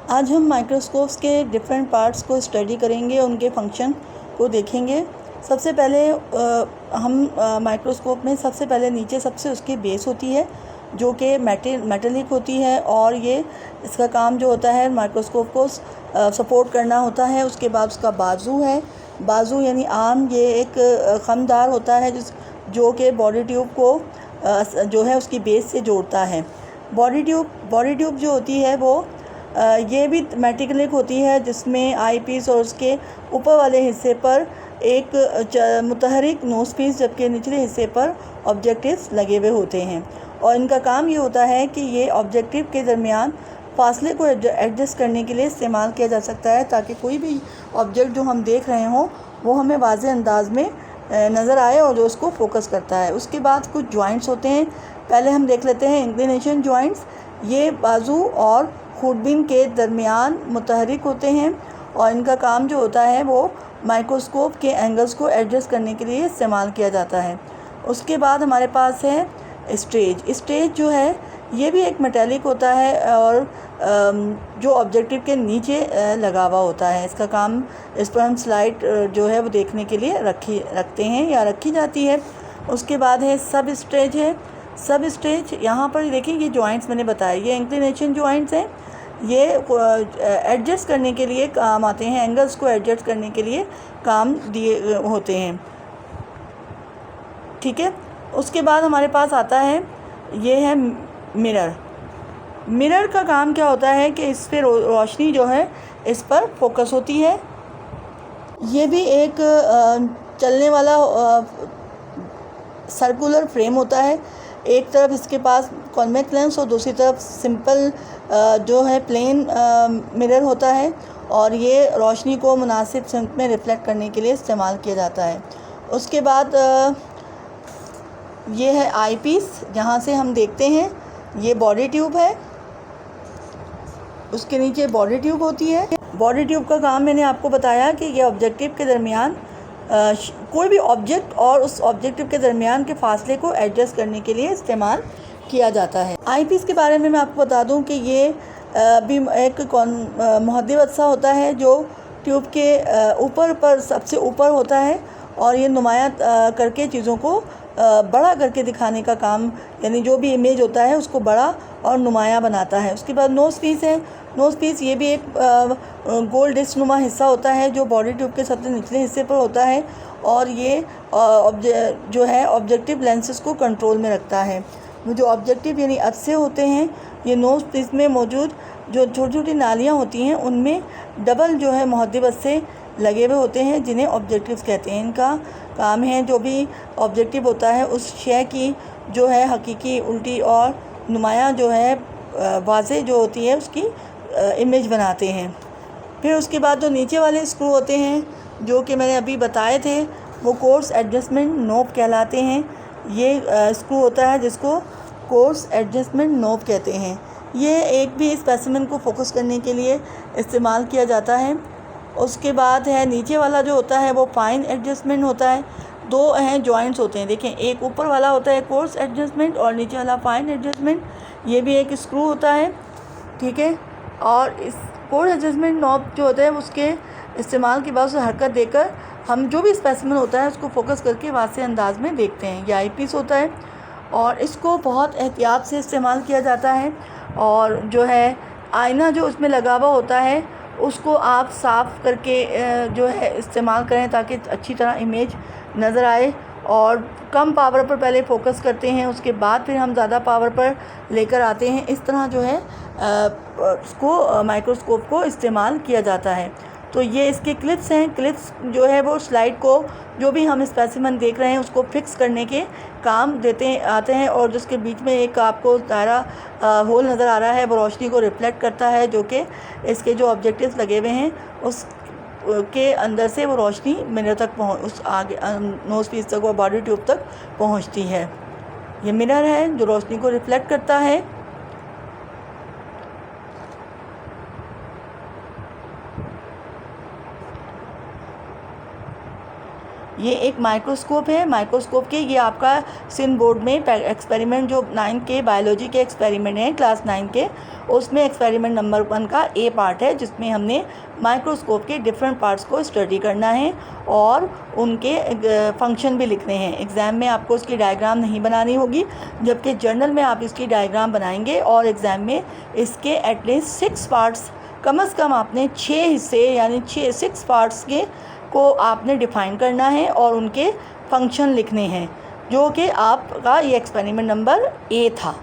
आज हम माइक्रोस्कोप्स के डिफरेंट पार्ट्स को स्टडी करेंगे, उनके फंक्शन को देखेंगे। सबसे पहले हम माइक्रोस्कोप में सबसे पहले नीचे सबसे उसकी बेस होती है जो कि मेटेलिक होती है, और ये इसका काम जो होता है माइक्रोस्कोप को सपोर्ट करना होता है। उसके बाद उसका बाजू है, बाजू यानी आर्म, ये एक खमदार होता है जो कि बॉडी ट्यूब को जो है उसकी बेस से जोड़ता है। बॉडी ट्यूब जो होती है वो ये भी मेटेलिक होती है, जिसमें आई पीस और उसके ऊपर वाले हिस्से पर एक मुतहरिक नोज पीस, जबकि निचले हिस्से पर ऑब्जेक्टिव्स लगे हुए होते हैं। और इनका काम ये होता है कि ये ऑब्जेक्टिव के दरमियान फासले को एडजस्ट करने के लिए इस्तेमाल किया जा सकता है, ताकि कोई भी ऑब्जेक्ट जो हम देख रहे हों वो हमें वाज़ेह अंदाज में नज़र आए और जो उसको फोकस करता है। उसके बाद कुछ जॉइंट्स होते हैं। पहले हम देख लेते हैं इंक्लिनेशन जॉइंट्स। ये बाजू और खूरबीन के दरमियान मुतहरिक होते हैं, और इनका काम जो होता है वो माइक्रोस्कोप के एंगल्स को एडजस्ट करने के लिए इस्तेमाल किया जाता है। उसके बाद हमारे पास है स्टेज जो है ये भी एक मेटेलिक होता है, और जो ऑब्जेक्टिव के नीचे लगा हुआ होता है। इसका काम, इस पर हम स्लाइड जो है वो देखने के लिए रखते हैं या रखी जाती है। उसके बाद है सब स्टेज। यहाँ पर देखिए ये जॉइंट्स मैंने बताया, ये इंक्लिनेशन जॉइंट्स हैं। ये एडजस्ट करने के लिए काम आते हैं, एंगल्स को एडजस्ट करने के लिए काम दिए होते हैं, ठीक है। उसके बाद हमारे पास आता है, ये है मिरर का काम क्या होता है कि इस पर रोशनी जो है इस पर फोकस होती है। ये भी एक चलने वाला सर्कुलर फ्रेम होता है। एक तरफ इसके पास कॉन्वेक्स लेंस और दूसरी तरफ सिंपल जो है प्लेन मिरर होता है, और ये रोशनी को मुनासिब सिमत में रिफ्लेक्ट करने के लिए इस्तेमाल किया जाता है। उसके बाद ये है आई पीस, जहाँ से हम देखते हैं। ये बॉडी ट्यूब है, उसके नीचे बॉडी ट्यूब होती है। बॉडी ट्यूब का काम मैंने आपको बताया कि ये ऑब्जेक्टिव के दरमियान कोई भी ऑब्जेक्ट और उस ऑब्जेक्टिव के दरमियान के फासले को एडजस्ट करने के लिए इस्तेमाल किया जाता है। आई पीस के बारे में मैं आपको बता दूं कि ये भी एक मुहद्दिब अज्जा होता है जो ट्यूब के ऊपर पर सबसे ऊपर होता है, और ये नुमाया करके चीज़ों को बड़ा करके दिखाने का काम, यानी जो भी इमेज होता है उसको बड़ा और नुमाया बनाता है। उसके बाद नोज़ पीस है। नोज़ पीस ये भी एक गोल डिस्क नुमा हिस्सा होता है जो बॉडी ट्यूब के सबसे निचले हिस्से पर होता है, और ये जो है ऑब्जेक्टिव लेंसेज को कंट्रोल में रखता है। जो ऑब्जेक्टिव यानी अक्से होते हैं, ये नोज़ पीस में मौजूद जो छोटी छोटी नालियाँ होती हैं उनमें डबल जो है मुहद्दिब अक्से लगे हुए होते हैं, जिन्हें ऑब्जेक्टिव्स कहते हैं। इनका काम है जो भी ऑब्जेक्टिव होता है उस शय की जो है हकीकी, उल्टी और नुमाया जो है वाज़े जो होती है उसकी इमेज बनाते हैं। फिर उसके बाद जो नीचे वाले स्क्रू होते हैं जो कि मैंने अभी बताए थे, वो कोर्स एडजस्टमेंट नोब कहलाते हैं। ये स्क्रू होता है जिसको कोर्स एडजस्टमेंट नोब कहते हैं। ये एक भी स्पेसिमेन को फोकस करने के लिए इस्तेमाल किया जाता है। उसके बाद है नीचे वाला जो होता है वो फाइन एडजस्टमेंट होता है। दो हैं जॉइंट्स होते हैं, देखें, एक ऊपर वाला होता है कोर्स एडजस्टमेंट और नीचे वाला फाइन एडजस्टमेंट। ये भी एक स्क्रू होता है, ठीक है। और इस कोर्स एडजस्टमेंट नॉब जो होता है उसके इस्तेमाल के बाद उसे हरकत देकर हम जो भी स्पेसिमेन होता है उसको फोकस करके वाज़ेह अंदाज में देखते हैं। ये आई पीस होता है, और इसको बहुत एहतियात से इस्तेमाल किया जाता है। और जो है आईना जो उसमें लगा हुआ होता है उसको आप साफ़ करके जो है इस्तेमाल करें ताकि अच्छी तरह इमेज नज़र आए। और कम पावर पर पहले फ़ोकस करते हैं, उसके बाद फिर हम ज़्यादा पावर पर लेकर आते हैं। इस तरह जो है उसको माइक्रोस्कोप को इस्तेमाल किया जाता है। तो ये इसके क्लिप्स हैं। क्लिप्स जो है वो स्लाइड को, जो भी हम स्पेसिमेन देख रहे हैं उसको फिक्स करने के काम आते हैं, और जिसके बीच में एक आपको दायरा होल नज़र आ रहा है, वो रोशनी को रिफ्लेक्ट करता है, जो कि इसके जो ऑब्जेक्टिव्स लगे हुए हैं उस के अंदर से वो रोशनी मिरर तक उस आगे नोज़ पीस तक और बॉडी ट्यूब तक पहुंचती है। ये मिरर है जो रोशनी को रिफ्लेक्ट करता है। ये एक माइक्रोस्कोप है। माइक्रोस्कोप के ये आपका सिंध बोर्ड में एक्सपेरिमेंट जो 9 के बायोलॉजी के एक्सपेरिमेंट हैं क्लास 9 के, उसमें एक्सपेरिमेंट नंबर 1 का ए पार्ट है, जिसमें हमने माइक्रोस्कोप के डिफरेंट पार्ट्स को स्टडी करना है और उनके फंक्शन भी लिखने हैं। एग्ज़ाम में आपको उसकी डायग्राम नहीं बनानी होगी, जबकि जर्नल में आप इसकी डायग्राम बनाएंगे और एग्ज़ाम में इसके एटलीस्ट 6 पार्ट्स, कम से कम आपने 6 हिस्से यानी 6 पार्ट्स के को आपने डिफ़ाइन करना है और उनके फंक्शन लिखने हैं, जो कि आपका ये एक्सपेरिमेंट नंबर ए था।